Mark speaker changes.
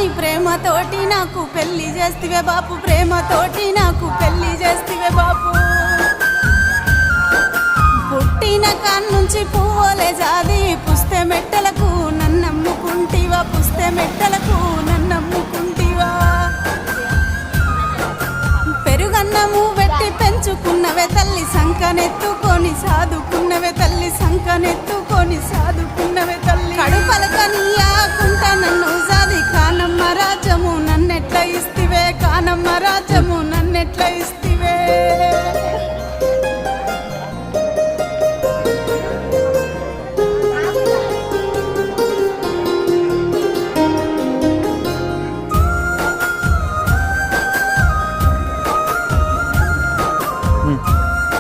Speaker 1: నీ ప్రేమతోటి నాకు పెళ్లి చేస్తివే బాపు, ప్రేమతోటి నాకు పెళ్లి చేస్తివే బాపు. పుట్టిన కాన్నుంచి పువ్వులే జాది పుస్తే మెట్టలకు నన్నమ్ముకుంటివా, పుస్తే మెట్టలకు నన్నమ్ముకుంటివా. పెరుగన్నము పెట్టి పెంచుకున్నవే తల్లి, సంకనెత్తుకొని సాదుకున్నవే తల్లి, సంకనెత్తుకొని సాదుకున్నవే తల్లి. కడుపలకనియాకుంటా నన్ను జాది కానమ్మ రాజ్యము నన్నెట్ల ఇస్తివే, కానమ్మ రాజ్యము నన్నెట్ల ఇస్తివే.